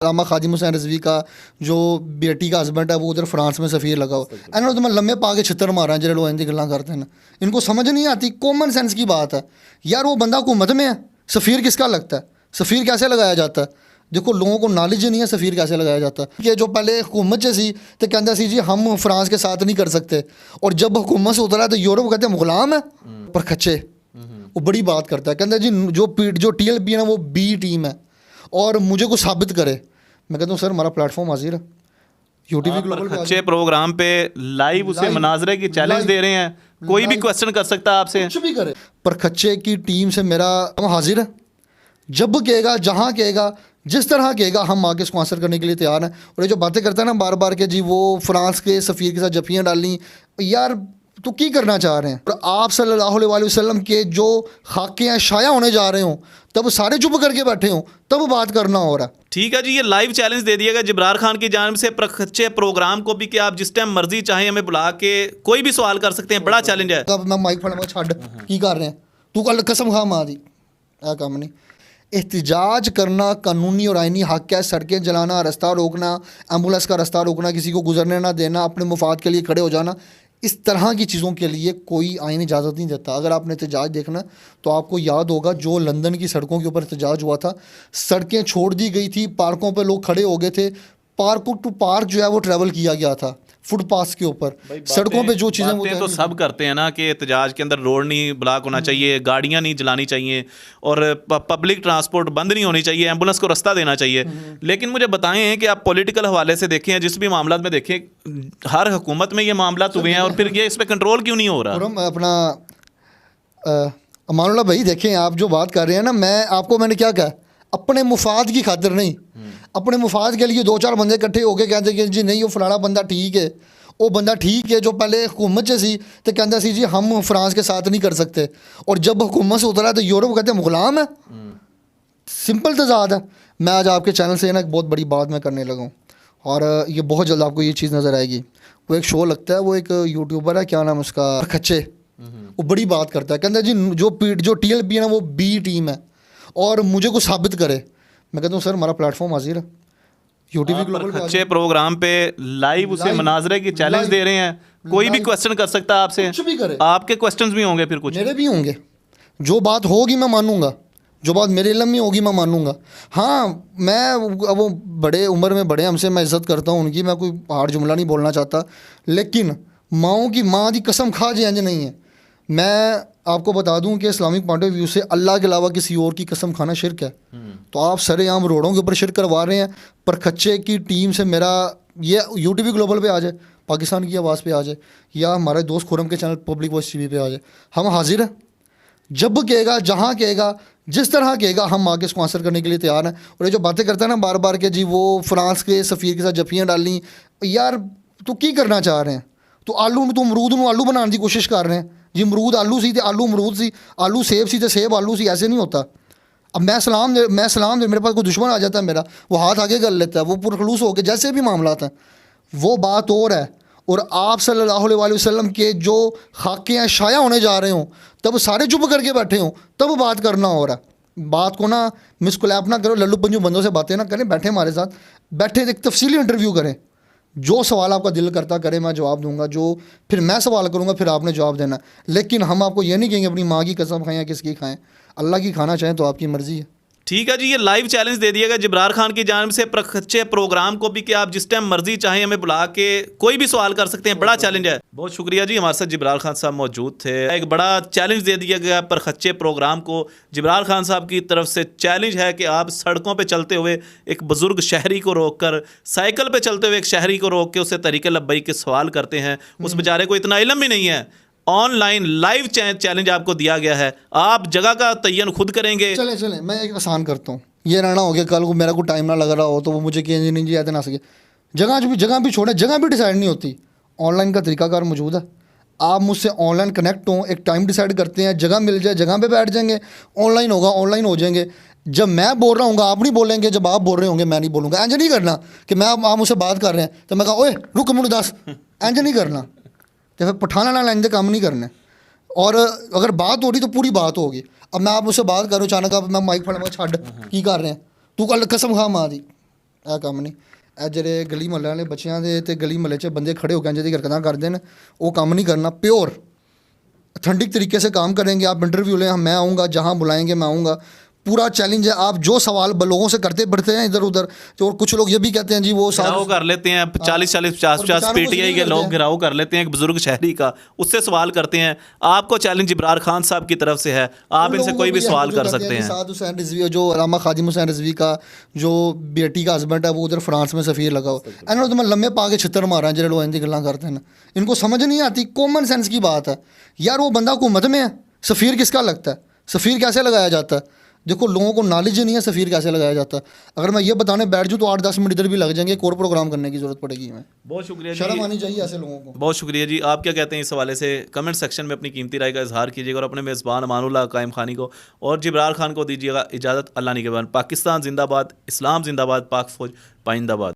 अलामा खादिम हुसैन रिजवी का जो बेटी का हस्बैंड है वो उधर फ्रांस में सफ़ीर लगा हुआ इन्होंने तो मैं लम्बे पा के छितर मारा है जो लोग इनकी गल्ला करते हैं ना, इनको समझ नहीं आती। कॉमन सेंस की बात है यार, वो बंदा हुकूमत में है, सफ़ीर किसका लगता है, सफ़ीर कैसे लगाया जाता है? देखो लोगों को नॉलेज ही नहीं है सफ़ीर कैसे लगाया जाता है। कि जो पहले हुकूमत च सी तो कहता सी जी हम फ्रांस के साथ नहीं कर सकते, और जब हुकूमत से उतरा तो यूरोप कहते हैं गुलाम है पर खच्चे। वो बड़ी बात करता है, कहता है जी जो TLP है ना वो B टीम है और मुझे कुछ साबित करे। मैं कहता हूँ सर हमारा प्लेटफॉर्म हाजिर है, यूटीवी ग्लोबल पे अच्छे प्रोग्राम पे लाइव उसे मनाजरे की चैलेंज दे रहे हैं, कोई भी क्वेश्चन कर सकता है आपसे, कुछ भी करे। पर खच्चे की टीम से मेरा हम हाजिर है, जब कहेगा जहाँ कहेगा जिस तरह कहेगा हम आगे इसको आंसर करने के लिए तैयार हैं। और ये जो बातें करता है ना बार बार के जी वो फ्रांस के सफ़ीर के साथ जफियाँ डालनी, यार तो की करना चाह रहे हैं? और आप सल्लल्लाहु अलैहि वसल्लम के जो खाके शाया होने जा रहे हों तब सारे चुप करके बैठे हों तब बात करना हो रहा है। ठीक है जी, ये लाइव चैलेंज दे दिया गया जिब्रार खान की जानिब से प्रखच्चे प्रोग्राम को भी कि आप जिस टाइम मर्जी चाहें हमें बुला के कोई भी सवाल कर सकते हैं, बड़ा चैलेंज है। तब मैं माइक फड़ा छड़ की कर रहे हैं तू कल कसम खा मां दी आ काम नहीं। एहतजाज करना कानूनी और आइनी हक है, सड़कें जलाना, रास्ता रोकना, एम्बुलेंस का रास्ता रोकना, किसी को गुजरने ना देना, अपने मुफाद के लिए खड़े हो जाना, इस तरह की चीज़ों के लिए कोई आइन इजाज़त नहीं देता। अगर आपने एहतजाज देखना तो आपको याद होगा जो लंदन की सड़कों के ऊपर एहतजाज हुआ था, सड़कें छोड़ दी गई थी, पार्कों पर लोग खड़े हो गए थे, पार्क टू पार्क जो है वो ट्रैवल किया गया था फुटपाथ के ऊपर, सड़कों पे जो चीज़ें तो सब करते हैं ना कि एहतजाज के अंदर रोड नहीं ब्लॉक होना चाहिए, गाड़ियां नहीं जलानी चाहिए और पब्लिक ट्रांसपोर्ट बंद नहीं होनी चाहिए, एम्बुलेंस को रास्ता देना चाहिए। लेकिन मुझे बताएं कि आप पॉलिटिकल हवाले से देखें, जिस भी मामला में देखें, हर हुकूमत में ये मामला हुए हैं और फिर ये इस पर कंट्रोल क्यों नहीं हो रहा? अपना अमानुल्लाह भाई देखें, आप जो बात कर रहे हैं ना, मैंने क्या कहा, अपने मुफाद की खातिर नहीं, अपने मुफाद के लिए दो चार बंदे इकट्ठे होके कहते कि जी नहीं वो फलाना बंदा ठीक है, वो बंदा ठीक है जो पहले हुकूमत से सी तो कहता सी जी हम फ्रांस के साथ नहीं कर सकते, और जब हुकूमत से उतरा तो यूरोप कहते हैं गुलाम है। सिंपल तजाद है। मैं आज आपके चैनल से ना एक बहुत बड़ी बात मैं करने लगा हूँ और ये बहुत जल्द आपको ये चीज़ नज़र आएगी। वो एक शो लगता है, वो एक यूट्यूबर है, क्या नाम है उसका, खच्चे, वो बड़ी बात करता है, कहता है जी जो TLP है ना वो B टीम है और मुझे कुछ साबित करे। मैं कहता हूँ सर हमारा प्लेटफॉर्म हाजिर है, यूटीवी ग्लोबल पे अच्छे प्रोग्राम पे लाइव उसे मनाजरे की चैलेंज दे रहे हैं, कोई भी क्वेश्चन कर सकता है आपसे, कुछ भी करे। आपके क्वेश्चंस भी होंगे, फिर कुछ मेरे भी होंगे, जो बात होगी मैं मानूंगा, जो बात मेरे इल्म में होगी मैं मानूंगा। हाँ मैं वो बड़े उम्र में बड़े हमसे मैं इज़्ज़त करता हूँ उनकी, मैं कोई हार्ड जुमला नहीं बोलना चाहता, लेकिन माँ की कसम खा जे इंज नहीं है। मैं आपको बता दूं कि इस्लामिक पॉइंट ऑफ व्यू से अल्लाह के अलावा किसी और की कसम खाना शिरक है। तो आप सरेआम रोडों के ऊपर शिरक करवा रहे हैं। पर खच्चे की टीम से मेरा ये यूटीवी ग्लोबल पे आ जाए, पाकिस्तान की आवाज़ पे आ जाए, या हमारे दोस्त खुरम के चैनल पब्लिक वॉइस TV पे आ जाए, हम हाजिर हैं। जब कहेगा जहाँ कहेगा जिस तरह कहेगा हम आगे इसको आंसर करने के लिए तैयार हैं। और ये जो बातें करता है ना बार बार के जी वो फ्रांस के सफ़ीर के साथ जफियाँ डालनी, यार तो की करना चाह रहे हैं? तो अमरूद नूं आलू बनाने की कोशिश कर रहे हैं जी, अमरूद आलू सी तो आलू अमरूद सी, आलू सेब सी तो सेब आलू सी, ऐसे नहीं होता। अब मैं सलाम दे मेरे पास कोई दुश्मन आ जाता है मेरा, वो हाथ आगे कर लेता है, वो पुरखलूस हो के जैसे भी मामला था, वो बात और है। और आप सल्लल्लाहु अलैहि वसल्लम के जो खाके शाया होने जा रहे हों तब सारे चुप करके बैठे हों तब बात करना हो रहा है। बात को ना मिसकोलैप ना करो, लल्लू पंजू बंदों से बातें ना करें, बैठे हमारे साथ, बैठे एक तफसीली इंटरव्यू करें, जो सवाल आपका दिल करता करे मैं जवाब दूंगा, जो फिर मैं सवाल करूंगा फिर आपने जवाब देना। लेकिन हम आपको ये नहीं कहेंगे अपनी माँ की कसम खाएं या किसकी खाएं, अल्लाह की खाना चाहें तो आपकी मर्ज़ी है। ठीक है जी, ये लाइव चैलेंज दे दिया गया जिब्रार खान की जानिब से प्रखच्चे प्रोग्राम को भी कि आप जिस टाइम मर्जी चाहें हमें बुला के कोई भी सवाल कर सकते हैं, बड़ा चैलेंज है। बहुत शुक्रिया जी, हमारे साथ जिब्रार खान साहब मौजूद थे। एक बड़ा चैलेंज दे दिया गया प्रखच्चे प्रोग्राम को। जिब्रार खान साहब की तरफ से चैलेंज है कि आप सड़कों पर चलते हुए एक बुजुर्ग शहरी को रोक कर, साइकिल पर चलते हुए एक शहरी को रोक के उससे तरीके लब्बई के सवाल करते हैं। उस बेचारे को इतना इल्म भी नहीं है, ऑनलाइन लाइव चैलेंज आपको दिया गया है, आप जगह का तयन खुद करेंगे। चले मैं एक आसान करता हूँ, ये रहना हो गया, कल को मेरा कोई टाइम ना लग रहा हो तो वो मुझे कहें नहीं जी ऐसे ना सके, जगह भी छोड़े, जगह भी डिसाइड नहीं होती, ऑनलाइन का तरीकाकार मौजूद है। आप मुझसे ऑनलाइन कनेक्ट हों, एक टाइम डिसाइड करते हैं, जगह मिल जाए, जगह पे बैठ जाएंगे, ऑनलाइन होगा, ऑनलाइन हो जाएंगे। जब मैं बोल रहा हूँ आप नहीं बोलेंगे, जब आप बोल रहे होंगे मैं नहीं बोलूँगा। इंज नहीं करना कि आप मुझसे बात कर रहे हैं तो मैं कहा ओए रुक मुझे दस, इंज नहीं करना, तो फिर पठाना ना लाइन काम नहीं करना। और अगर बात हो रही तो पूरी बात होगी। अब मैं आप मुझसे बात करूँ, अचानक आप मैं माइक फड़ा छड़ की कर रहे हैं, तू कल कसम खा मां दी ਇਹ ਕੰਮ ਨਹੀਂ। ਇਹ ਜਿਹੜੇ ਗਲੀ ਮੁਹੱਲੇ ਵਾਲੇ ਬੱਚਿਆਂ ਦੇ ਤੇ ਗਲੀ ਮੁਹੱਲੇ 'ਚ ਬੰਦੇ ਖੜੇ ਹੋ ਕੇ ਜਿਹਦੀ ਹਰਕਤਾਂ ਕਰਦੇ ਨੇ, ਉਹ ਕੰਮ नहीं करना। प्योर ऑथेंटिक तरीके से काम करेंगे। आप इंटरव्यू लें, मैं आऊँगा, जहाँ बुलाएंगे मैं आऊँगा। पूरा चैलेंज है। आप जो सवाल लोगों से करते बढ़ते हैं इधर उधर, तो और कुछ लोग ये भी कहते हैं जी वो घिराव कर लेते हैं, 40-40 50-50 पीटीआई के लोग घिराव कर लेते हैं एक बुजुर्ग शहरी का, उससे सवाल करते हैं। आपको चैलेंज इब्रार खान साहब की तरफ से है, आप इनसे कोई भी सवाल कर सकते हैं। साद हुसैन रिजवी, जो अलामा खादिम हुसैन रिजवी का जो बेटी का हस्बैंड है, वो उधर फ्रांस में सफ़ीर लगा हुआ। इन्होंने तो मैं लम्बे पा के छितर मारा जो लोग इनकी गल्लां करते हैं। इनको समझ नहीं आती, कॉमन सेंस की बात है यार। वो बंदा हुकूमत में है, सफ़ीर किसका लगता है? सफ़ीर कैसे लगाया जाता है? देखो, लोगों को नॉलेज ही नहीं है सफ़ीर कैसे लगाया जाता है। अगर मैं ये बताने बैठ जाऊँ तो 8-10 मिनट इधर भी लग जाएंगे, एक और प्रोग्राम करने की ज़रूरत पड़ेगी हमें। बहुत शुक्रिया जी, शर्म आनी चाहिए ऐसे लोगों को। बहुत शुक्रिया जी। आप क्या कहते हैं इस हवाले से? कमेंट सेक्शन में अपनी कीमती राय का इजहार कीजिएगा और अपने मेज़बान अमानुल्लाह कायम खानी को और जिब्रार खान को दीजिएगा इजाज़त। अल्लाह निगहबान। पाकिस्तान जिंदाबाद, इस्लाम जिंदाबाद, पाक फौज पाइंदाबाद।